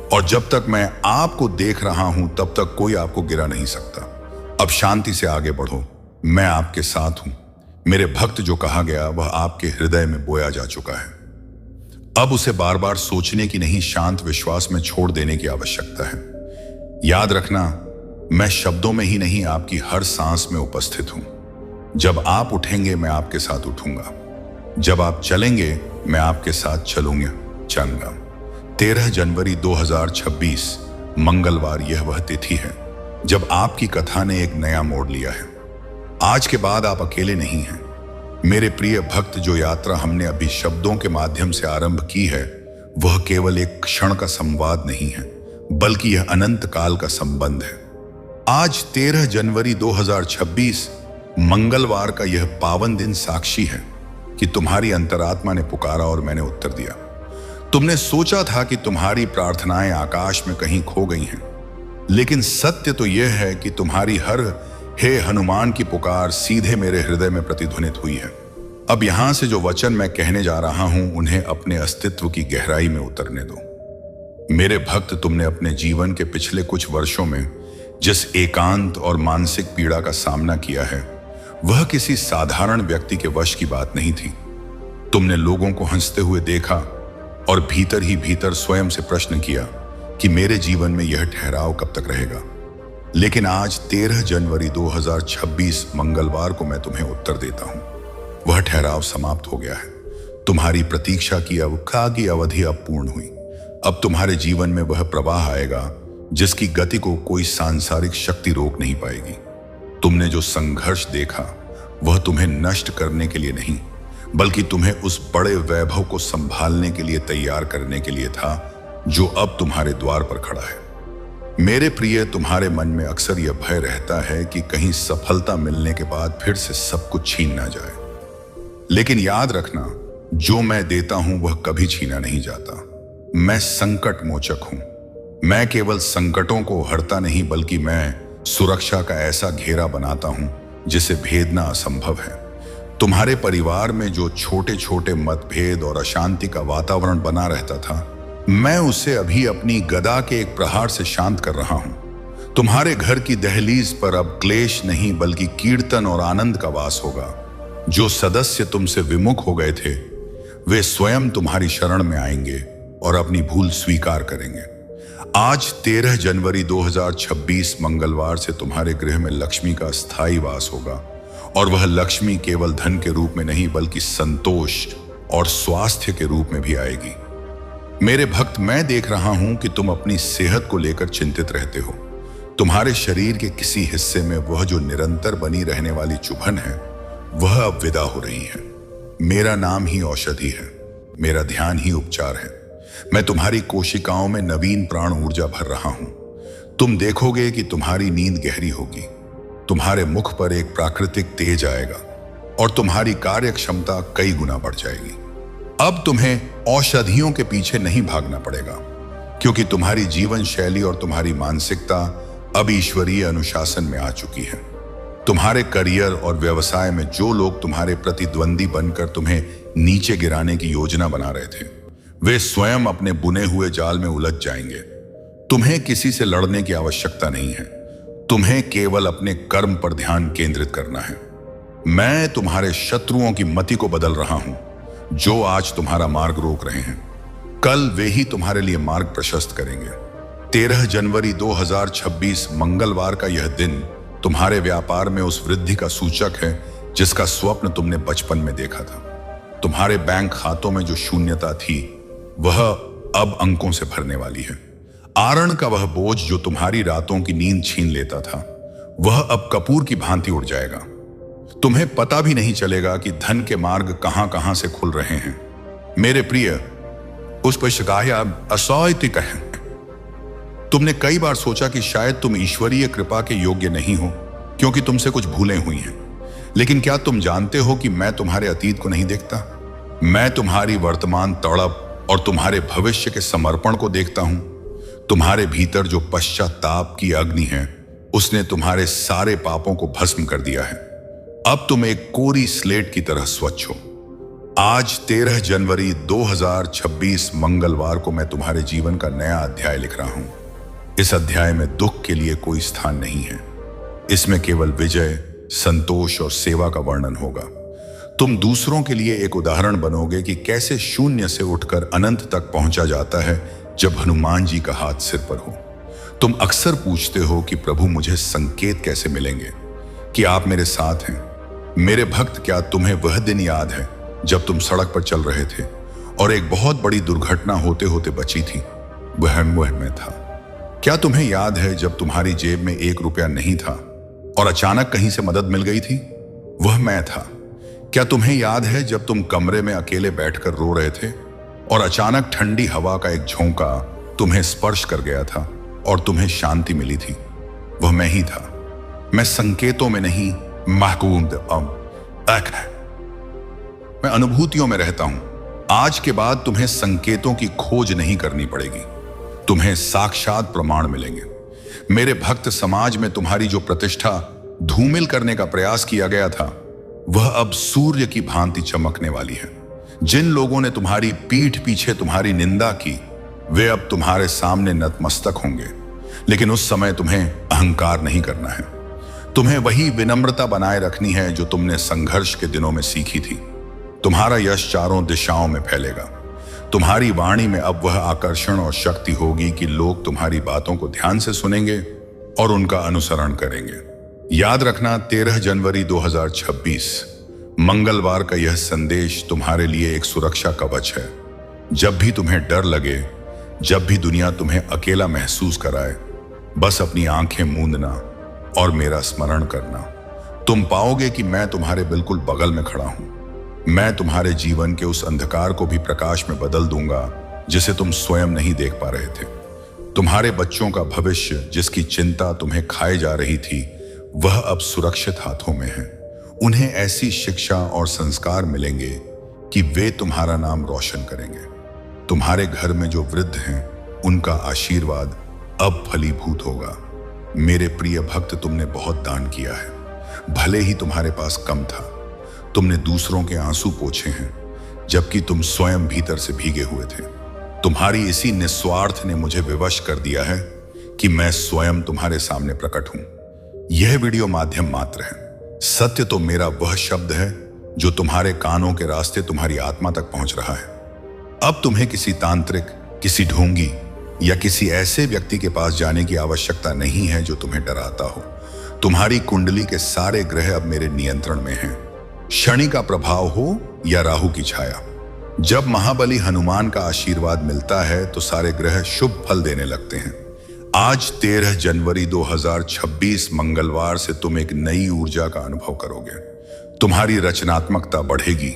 और जब तक मैं आपको देख रहा हूं तब तक कोई आपको गिरा नहीं सकता। अब शांति से आगे बढ़ो, मैं आपके साथ हूं। मेरे भक्त, जो कहा गया वह आपके हृदय में बोया जा चुका है। अब उसे बार बार सोचने की नहीं, शांत विश्वास में छोड़ देने की आवश्यकता है। याद रखना, मैं शब्दों में ही नहीं, आपकी हर सांस में उपस्थित हूं। जब आप उठेंगे मैं आपके साथ उठूंगा, जब आप चलेंगे मैं आपके साथ चलूंगा। 13 जनवरी 2026 मंगलवार, यह वह तिथि है जब आपकी कथा ने एक नया मोड़ लिया है। आज के बाद आप अकेले नहीं हैं। मेरे प्रिय भक्त, जो यात्रा हमने अभी शब्दों के माध्यम से आरंभ की है वह केवल एक क्षण का संवाद नहीं है, बल्कि यह अनंत काल का संबंध है। आज 13 जनवरी 2026 मंगलवार का यह पावन दिन साक्षी है कि तुम्हारी अंतरात्मा ने पुकारा और मैंने उत्तर दिया। तुमने सोचा था कि तुम्हारी प्रार्थनाएं आकाश में कहीं खो गई हैं, लेकिन सत्य तो यह है कि तुम्हारी हर हे हनुमान की पुकार सीधे मेरे हृदय में प्रतिध्वनित हुई है। अब यहां से जो वचन मैं कहने जा रहा हूं उन्हें अपने अस्तित्व की गहराई में उतरने दो। मेरे भक्त, तुमने अपने जीवन के पिछले कुछ वर्षों में जिस एकांत और मानसिक पीड़ा का सामना किया है वह किसी साधारण व्यक्ति के वश की बात नहीं थी। तुमने लोगों को हंसते हुए देखा और भीतर ही भीतर स्वयं से प्रश्न किया कि मेरे जीवन में यह ठहराव कब तक रहेगा। लेकिन आज 13 जनवरी 2026 मंगलवार को मैं तुम्हें उत्तर देता हूं। वह ठहराव समाप्त हो गया है। तुम्हारी प्रतीक्षा की अवधि अब पूर्ण हुई। अब तुम्हारे जीवन में वह प्रवाह आएगा जिसकी गति को कोई सांसारिक शक्ति रोक नहीं पाएगी। तुमने जो संघर्ष देखा वह तुम्हें नष्ट करने के लिए नहीं, बल्कि तुम्हें उस बड़े वैभव को संभालने के लिए तैयार करने के लिए था जो अब तुम्हारे द्वार पर खड़ा है। मेरे प्रिय, तुम्हारे मन में अक्सर यह भय रहता है कि कहीं सफलता मिलने के बाद फिर से सब कुछ छीन ना जाए। लेकिन याद रखना, जो मैं देता हूं वह कभी छीना नहीं जाता। मैं संकट मोचक हूं। मैं केवल संकटों को हरता नहीं, बल्कि मैं सुरक्षा का ऐसा घेरा बनाता हूं जिसे भेदना असंभव है। तुम्हारे परिवार में जो छोटे छोटे मतभेद और अशांति का वातावरण बना रहता था, मैं उसे अभी अपनी गदा के एक प्रहार से शांत कर रहा हूं। तुम्हारे घर की दहलीज पर अब क्लेश नहीं, बल्कि कीर्तन और आनंद का वास होगा। जो सदस्य तुमसे विमुख हो गए थे वे स्वयं तुम्हारी शरण में आएंगे और अपनी भूल स्वीकार करेंगे। आज 13 जनवरी 2026 मंगलवार से तुम्हारे गृह में लक्ष्मी का स्थायी वास होगा, और वह लक्ष्मी केवल धन के रूप में नहीं बल्कि संतोष और स्वास्थ्य के रूप में भी आएगी। मेरे भक्त, मैं देख रहा हूं कि तुम अपनी सेहत को लेकर चिंतित रहते हो। तुम्हारे शरीर के किसी हिस्से में वह जो निरंतर बनी रहने वाली चुभन है वह अब विदा हो रही है। मेरा नाम ही औषधि है, मेरा ध्यान ही उपचार है। मैं तुम्हारी कोशिकाओं में नवीन प्राण ऊर्जा भर रहा हूं। तुम देखोगे कि तुम्हारी नींद गहरी होगी, तुम्हारे मुख पर एक प्राकृतिक तेज आएगा और तुम्हारी कार्य क्षमता कई गुना बढ़ जाएगी। अब तुम्हें औषधियों के पीछे नहीं भागना पड़ेगा, क्योंकि तुम्हारी जीवन शैली और तुम्हारी मानसिकता अब ईश्वरीय अनुशासन में आ चुकी है। तुम्हारे करियर और व्यवसाय में जो लोग तुम्हारे प्रतिद्वंदी बनकर तुम्हें नीचे गिराने की योजना बना रहे थे, वे स्वयं अपने बुने हुए जाल में उलझ जाएंगे। तुम्हें किसी से लड़ने की आवश्यकता नहीं है। तुम्हें केवल अपने कर्म पर ध्यान केंद्रित करना है। मैं तुम्हारे शत्रुओं की मति को बदल रहा हूं, जो आज तुम्हारा मार्ग रोक रहे हैं। कल वे ही तुम्हारे लिए मार्ग प्रशस्त करेंगे। 13 जनवरी 2026 मंगलवार का यह दिन तुम्हारे व्यापार में उस वृद्धि का सूचक है जिसका स्वप्न तुमने बचपन में देखा था। तुम्हारे बैंक खातों में जो शून्यता थी वह अब अंकों से भरने वाली है। आरण का वह बोझ जो तुम्हारी रातों की नींद छीन लेता था वह अब कपूर की भांति उड़ जाएगा। तुम्हें पता भी नहीं चलेगा कि धन के मार्ग कहां कहां से खुल रहे हैं। मेरे प्रिय, उस पर शिकाया असौतिक है। तुमने कई बार सोचा कि शायद तुम ईश्वरीय कृपा के योग्य नहीं हो क्योंकि तुमसे कुछ भूलें हुई हैं। लेकिन क्या तुम जानते हो कि मैं तुम्हारे अतीत को नहीं देखता? मैं तुम्हारी वर्तमान तड़प और तुम्हारे भविष्य के समर्पण को देखता हूं। तुम्हारे भीतर जो पश्चाताप की अग्नि है उसने तुम्हारे सारे पापों को भस्म कर दिया है। अब तुम एक कोरी स्लेट की तरह स्वच्छ हो। आज 13 जनवरी 2026 मंगलवार को मैं तुम्हारे जीवन का नया अध्याय लिख रहा हूं। इस अध्याय में दुख के लिए कोई स्थान नहीं है। इसमें केवल विजय, संतोष और सेवा का वर्णन होगा। तुम दूसरों के लिए एक उदाहरण बनोगे कि कैसे शून्य से उठकर अनंत तक पहुंचा जाता है जब हनुमान जी का हाथ सिर पर हो। तुम अक्सर पूछते हो कि प्रभु मुझे संकेत कैसे मिलेंगे कि आप मेरे साथ हैं। मेरे भक्त, क्या तुम्हें वह दिन याद है जब तुम सड़क पर चल रहे थे और एक बहुत बड़ी दुर्घटना होते होते बची थी? वह मैं था। क्या तुम्हें याद है जब तुम्हारी जेब में 1 रुपया नहीं था और अचानक कहीं से मदद मिल गई थी? वह मैं था। क्या तुम्हें याद है जब तुम कमरे में अकेले बैठकर रो रहे थे और अचानक ठंडी हवा का एक झोंका तुम्हें स्पर्श कर गया था और तुम्हें शांति मिली थी? वह मैं ही था। मैं संकेतों में नहीं, महकूम मैं अनुभूतियों में रहता हूं। आज के बाद तुम्हें संकेतों की खोज नहीं करनी पड़ेगी, तुम्हें साक्षात प्रमाण मिलेंगे। मेरे भक्त, समाज में तुम्हारी जो प्रतिष्ठा धूमिल करने का प्रयास किया गया था वह अब सूर्य की भांति चमकने वाली है। जिन लोगों ने तुम्हारी पीठ पीछे तुम्हारी निंदा की वे अब तुम्हारे सामने नतमस्तक होंगे। लेकिन उस समय तुम्हें अहंकार नहीं करना है। तुम्हें वही विनम्रता बनाए रखनी है जो तुमने संघर्ष के दिनों में सीखी थी। तुम्हारा यश चारों दिशाओं में फैलेगा। तुम्हारी वाणी में अब वह आकर्षण और शक्ति होगी कि लोग तुम्हारी बातों को ध्यान से सुनेंगे और उनका अनुसरण करेंगे। याद रखना, 13 जनवरी 2026 मंगलवार का यह संदेश तुम्हारे लिए एक सुरक्षा कवच है। जब भी तुम्हें डर लगे, जब भी दुनिया तुम्हें अकेला महसूस कराए, बस अपनी आंखें मूंदना और मेरा स्मरण करना। तुम पाओगे कि मैं तुम्हारे बिल्कुल बगल में खड़ा हूं। मैं तुम्हारे जीवन के उस अंधकार को भी प्रकाश में बदल दूंगा जिसे तुम स्वयं नहीं देख पा रहे थे। तुम्हारे बच्चों का भविष्य, जिसकी चिंता तुम्हें खाए जा रही थी, वह अब सुरक्षित हाथों में है। उन्हें ऐसी शिक्षा और संस्कार मिलेंगे कि वे तुम्हारा नाम रोशन करेंगे। तुम्हारे घर में जो वृद्ध हैं, उनका आशीर्वाद अब फलीभूत होगा। मेरे प्रिय भक्त, तुमने बहुत दान किया है। भले ही तुम्हारे पास कम था, तुमने दूसरों के आंसू पोंछे हैं, जबकि तुम स्वयं भीतर से भीगे हुए थे। तुम्हारी इसी निस्वार्थ ने मुझे विवश कर दिया है कि मैं स्वयं तुम्हारे सामने प्रकट हूं। यह वीडियो माध्यम मात्र है। सत्य तो मेरा वह शब्द है जो तुम्हारे कानों के रास्ते तुम्हारी आत्मा तक पहुंच रहा है। अब तुम्हें किसी तांत्रिक, किसी ढोंगी या किसी ऐसे व्यक्ति के पास जाने की आवश्यकता नहीं है जो तुम्हें डराता हो। तुम्हारी कुंडली के सारे ग्रह अब मेरे नियंत्रण में हैं। शनि का प्रभाव हो या राहु की छाया, जब महाबली हनुमान का आशीर्वाद मिलता है तो सारे ग्रह शुभ फल देने लगते हैं। आज 13 जनवरी 2026 मंगलवार से तुम एक नई ऊर्जा का अनुभव करोगे। तुम्हारी रचनात्मकता बढ़ेगी।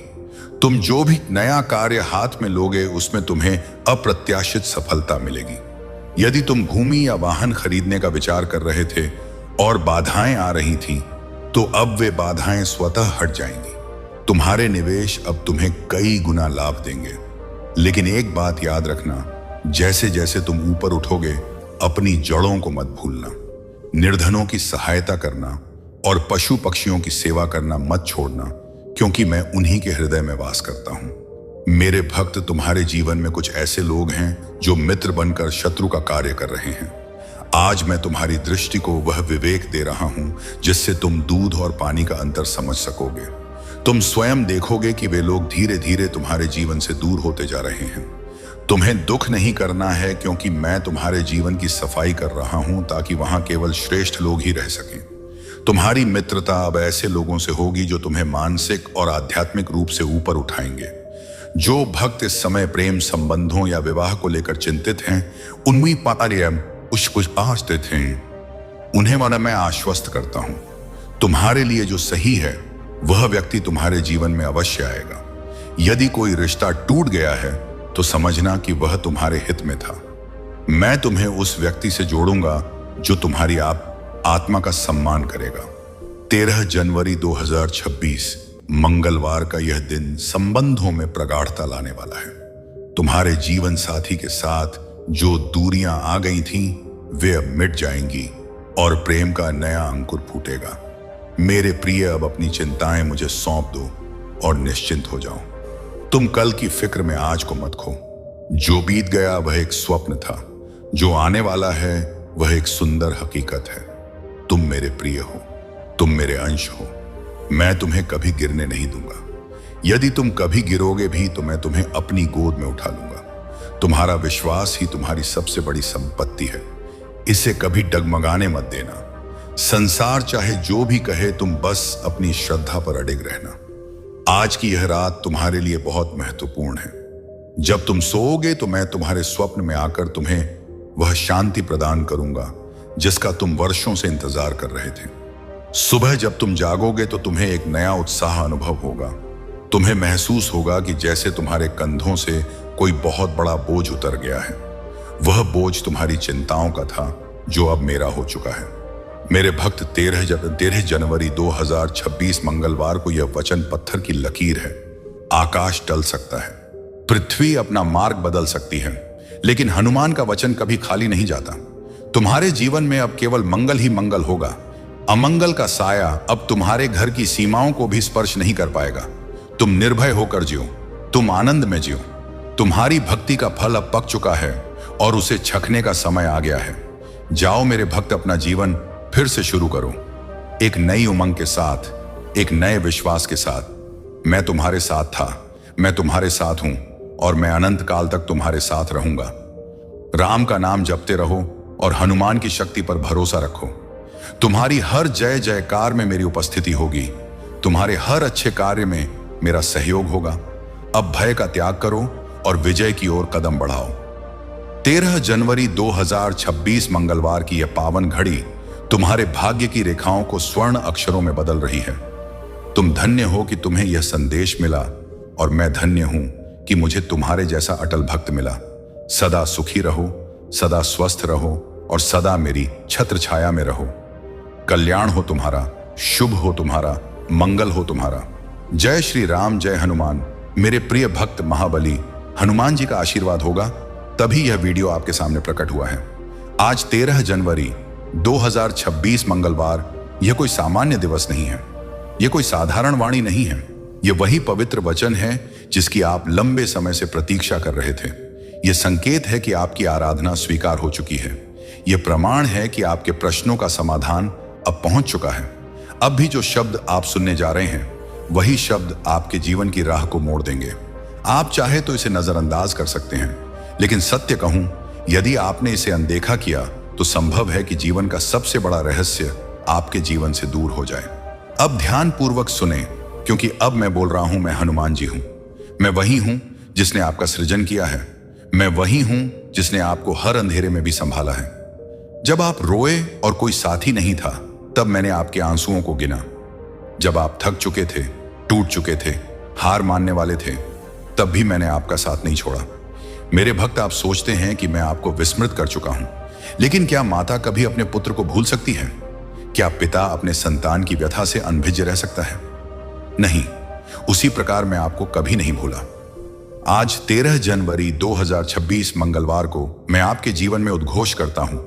तुम जो भी नया कार्य हाथ में लोगे, उसमें तुम्हें अप्रत्याशित सफलता मिलेगी। यदि तुम भूमि या वाहन खरीदने का विचार कर रहे थे और बाधाएं आ रही थीं, तो अब वे बाधाएं स्वतः हट जाएंगी। तुम्हारे निवेश अब तुम्हें कई गुना लाभ देंगे। लेकिन एक बात याद रखना, जैसे जैसे तुम ऊपर उठोगे, अपनी जड़ों को मत भूलना। निर्धनों की सहायता करना और पशु पक्षियों की सेवा करना मत छोड़ना, क्योंकि मैं उन्हीं के हृदय में वास करता हूं। मेरे भक्त, तुम्हारे जीवन में कुछ ऐसे लोग हैं जो मित्र बनकर शत्रु का कार्य कर रहे हैं। आज मैं तुम्हारी दृष्टि को वह विवेक दे रहा हूं जिससे तुम दूध और पानी का अंतर समझ सकोगे। तुम स्वयं देखोगे कि वे लोग धीरे धीरे तुम्हारे जीवन से दूर होते जा रहे हैं। तुम्हें दुख नहीं करना है, क्योंकि मैं तुम्हारे जीवन की सफाई कर रहा हूं ताकि वहां केवल श्रेष्ठ लोग ही रह सकें। तुम्हारी मित्रता अब ऐसे लोगों से होगी जो तुम्हें मानसिक और आध्यात्मिक रूप से ऊपर उठाएंगे। जो भक्त इस समय प्रेम संबंधों या विवाह को लेकर चिंतित हैं, उनमें पार्यम कुछ आस्थित हैं, उन्हें मैं आश्वस्त करता हूं। तुम्हारे लिए जो सही है, वह व्यक्ति तुम्हारे जीवन में अवश्य आएगा। यदि कोई रिश्ता टूट गया है तो समझना कि वह तुम्हारे हित में था। मैं तुम्हें उस व्यक्ति से जोड़ूंगा जो तुम्हारी आत्मा का सम्मान करेगा। 13 जनवरी 2026 मंगलवार का यह दिन संबंधों में प्रगाढ़ता लाने वाला है। तुम्हारे जीवन साथी के साथ जो दूरियां आ गई थीं, वे अब मिट जाएंगी और प्रेम का नया अंकुर फूटेगा। मेरे प्रिय, अब अपनी चिंताएं मुझे सौंप दो और निश्चिंत हो जाओ। तुम कल की फिक्र में आज को मत खो। जो बीत गया वह एक स्वप्न था, जो आने वाला है वह एक सुंदर हकीकत है। तुम मेरे प्रिय हो, तुम मेरे अंश हो। मैं तुम्हें कभी गिरने नहीं दूंगा। यदि तुम कभी गिरोगे भी तो मैं तुम्हें अपनी गोद में उठा लूंगा। तुम्हारा विश्वास ही तुम्हारी सबसे बड़ी संपत्ति है। इसे कभी डगमगाने मत देना। संसार चाहे जो भी कहे, तुम बस अपनी श्रद्धा पर अडिग रहना। आज की यह रात तुम्हारे लिए बहुत महत्वपूर्ण है। जब तुम सोओगे तो मैं तुम्हारे स्वप्न में आकर तुम्हें वह शांति प्रदान करूंगा जिसका तुम वर्षों से इंतजार कर रहे थे। सुबह जब तुम जागोगे तो तुम्हें एक नया उत्साह अनुभव होगा। तुम्हें महसूस होगा कि जैसे तुम्हारे कंधों से कोई बहुत बड़ा बोझ उतर गया है। वह बोझ तुम्हारी चिंताओं का था, जो अब मेरा हो चुका है। मेरे भक्त, 13 जनवरी 2026 मंगलवार को यह वचन पत्थर की लकीर है। आकाश टल सकता है, पृथ्वी अपना मार्ग बदल सकती है, लेकिन हनुमान का वचन कभी खाली नहीं जाता। तुम्हारे जीवन में अब केवल मंगल ही मंगल होगा। अमंगल का साया अब तुम्हारे घर की सीमाओं को भी स्पर्श नहीं कर पाएगा। तुम निर्भय होकर जियो, तुम आनंद में जियो। तुम्हारी भक्ति का फल अब पक चुका है और उसे चखने का समय आ गया है। जाओ मेरे भक्त, अपना जीवन फिर से शुरू करो, एक नई उमंग के साथ, एक नए विश्वास के साथ। मैं तुम्हारे साथ था, मैं तुम्हारे साथ हूं और मैं अनंत काल तक तुम्हारे साथ रहूंगा। राम का नाम जपते रहो और हनुमान की शक्ति पर भरोसा रखो। तुम्हारी हर जय जयकार में मेरी उपस्थिति होगी। तुम्हारे हर अच्छे कार्य में मेरा सहयोग होगा। अब भय का त्याग करो और विजय की ओर कदम बढ़ाओ। 13 जनवरी 2026 मंगलवार की यह पावन घड़ी तुम्हारे भाग्य की रेखाओं को स्वर्ण अक्षरों में बदल रही है। तुम धन्य हो कि तुम्हें यह संदेश मिला और मैं धन्य हूं कि मुझे तुम्हारे जैसा अटल भक्त मिला। सदा सुखी रहो, सदा स्वस्थ रहो और सदा मेरी छत्र छाया में रहो। कल्याण हो तुम्हारा, शुभ हो तुम्हारा, मंगल हो तुम्हारा। जय श्री राम, जय हनुमान। मेरे प्रिय भक्त महाबली हनुमान जी का आशीर्वाद होगा तभी यह वीडियो आपके सामने प्रकट हुआ है। आज 13 जनवरी 2026 मंगलवार, यह कोई सामान्य दिवस नहीं है, यह कोई साधारण वाणी नहीं है। यह वही पवित्र वचन है जिसकी आप लंबे समय से प्रतीक्षा कर रहे थे। यह संकेत है कि आपकी आराधना स्वीकार हो चुकी है। यह प्रमाण है कि आपके प्रश्नों का समाधान अब पहुंच चुका है। अब भी जो शब्द आप सुनने जा रहे हैं वही शब्द आपके जीवन की राह को मोड़ देंगे। आप चाहे तो इसे नजरअंदाज कर सकते हैं, लेकिन सत्य कहूं, यदि आपने इसे अनदेखा किया तो संभव है कि जीवन का सबसे बड़ा रहस्य आपके जीवन से दूर हो जाए। अब ध्यान पूर्वक सुने, क्योंकि अब मैं बोल रहा हूं, मैं हनुमान जी हूं। मैं वही हूं जिसने आपका सृजन किया है। मैं वही हूं जिसने आपको हर अंधेरे में भी संभाला है। जब आप रोए और कोई साथी नहीं था, तब मैंने आपके आंसुओं को गिना। जब आप थक चुके थे, टूट चुके थे, हार मानने वाले थे, तब भी मैंने आपका साथ नहीं छोड़ा। मेरे भक्त, आप सोचते हैं कि मैं आपको विस्मृत कर चुका हूं, लेकिन क्या माता कभी अपने पुत्र को भूल सकती है? क्या पिता अपने संतान की व्यथा से अनभिज्ञ रह सकता है? नहीं, उसी प्रकार मैं आपको कभी नहीं भूला। आज 13 जनवरी 2026 मंगलवार को मैं आपके जीवन में उद्घोष करता हूं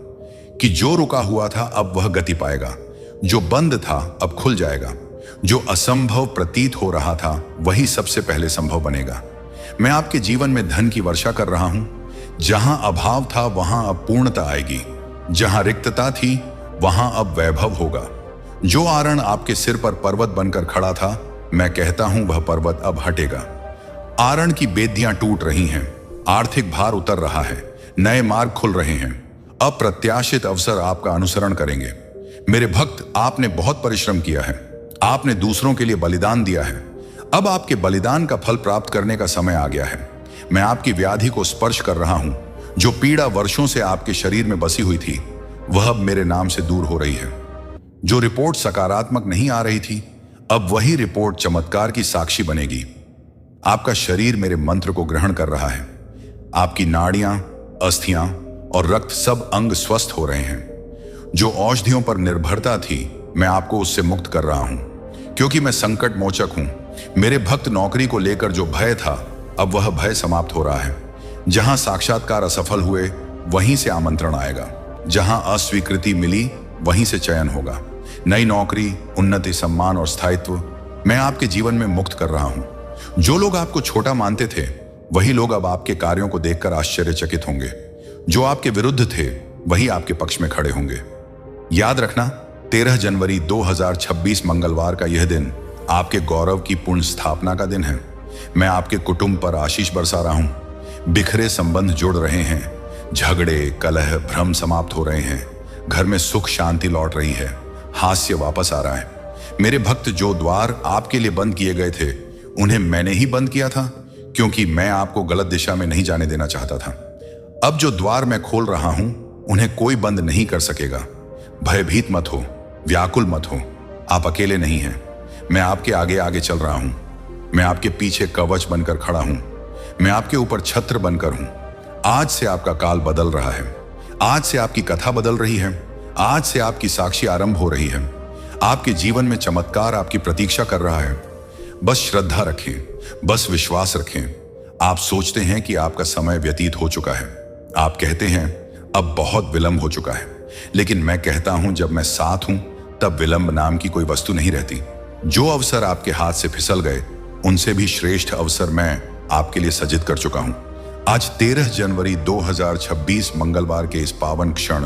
कि जो रुका हुआ था अब वह गति पाएगा, जो बंद था अब खुल जाएगा, जो असंभव प्रतीत हो रहा था वही सबसे पहले संभव बनेगा। मैं आपके जीवन में धन की वर्षा कर रहा हूं। जहां अभाव था वहां अब पूर्णता आएगी, जहां रिक्तता थी वहां अब वैभव होगा। जो आरण आपके सिर पर पर्वत बनकर खड़ा था, मैं कहता हूं वह पर्वत अब हटेगा। आरण की बेदियां टूट रही हैं, आर्थिक भार उतर रहा है, नए मार्ग खुल रहे हैं, अप्रत्याशित अवसर आपका अनुसरण करेंगे। मेरे भक्त, आपने बहुत परिश्रम किया है, आपने दूसरों के लिए बलिदान दिया है। अब आपके बलिदान का फल प्राप्त करने का समय आ गया है। मैं आपकी व्याधि को स्पर्श कर रहा हूं। जो पीड़ा वर्षों से आपके शरीर में बसी हुई थी, वह अब मेरे नाम से दूर हो रही है। जो रिपोर्ट सकारात्मक नहीं आ रही थी, अब वही रिपोर्ट चमत्कार की साक्षी बनेगी। आपका शरीर मेरे मंत्र को ग्रहण कर रहा है। आपकी नाड़ियां, अस्थियां और रक्त सब अंग स्वस्थ हो रहे हैं। जो औषधियों पर निर्भरता थी, मैं आपको उससे मुक्त कर रहा हूं, क्योंकि मैं संकट मोचक हूं। मेरे भक्त, नौकरी को लेकर जो भय था, अब वह भय समाप्त हो रहा है। जहां साक्षात्कार असफल हुए, वहीं से आमंत्रण आएगा। जहां अस्वीकृति मिली, वहीं से चयन होगा। नई नौकरी, उन्नति, सम्मान और स्थायित्व मैं आपके जीवन में मुक्त कर रहा हूं। जो लोग आपको छोटा मानते थे, वही लोग अब आपके कार्यों को देखकर आश्चर्यचकित होंगे। जो आपके विरुद्ध थे, वही आपके पक्ष में खड़े होंगे। याद रखना, 13 जनवरी 2026 मंगलवार का यह दिन आपके गौरव की पूर्ण स्थापना का दिन है। मैं आपके कुटुंब पर आशीष बरसा रहा हूं। बिखरे संबंध जुड़ रहे हैं, झगड़े, कलह, भ्रम समाप्त हो रहे हैं। घर में सुख शांति लौट रही है, हास्य वापस आ रहा है। मेरे भक्त, जो द्वार आपके लिए बंद किए गए थे, उन्हें मैंने ही बंद किया था, क्योंकि मैं आपको गलत दिशा में नहीं जाने देना चाहता था। अब जो द्वार मैं खोल रहा हूं, उन्हें कोई बंद नहीं कर सकेगा। भयभीत मत हो, व्याकुल मत हो। आप अकेले नहीं हैं। मैं आपके आगे आगे चल रहा हूं। मैं आपके पीछे कवच बनकर खड़ा हूं। मैं आपके ऊपर छत्र बनकर हूं। आज से आपका काल बदल रहा है। आज से आपकी कथा बदल रही है। आज से आपकी साक्षी आरंभ हो रही है। आपके जीवन में चमत्कार आपकी प्रतीक्षा कर रहा है। बस श्रद्धा रखें, बस विश्वास रखें। आप सोचते हैं कि आपका समय व्यतीत हो चुका है। आप कहते हैं अब बहुत विलंब हो चुका है, लेकिन मैं कहता हूं, जब मैं साथ हूं तब विलंब नाम की कोई वस्तु नहीं रहती। जो अवसर आपके हाथ से फिसल गए, उनसे भी श्रेष्ठ अवसर मैं आपके लिए सजित कर चुका हूं। आज 13 जनवरी 2026 मंगलवार के इस पावन क्षण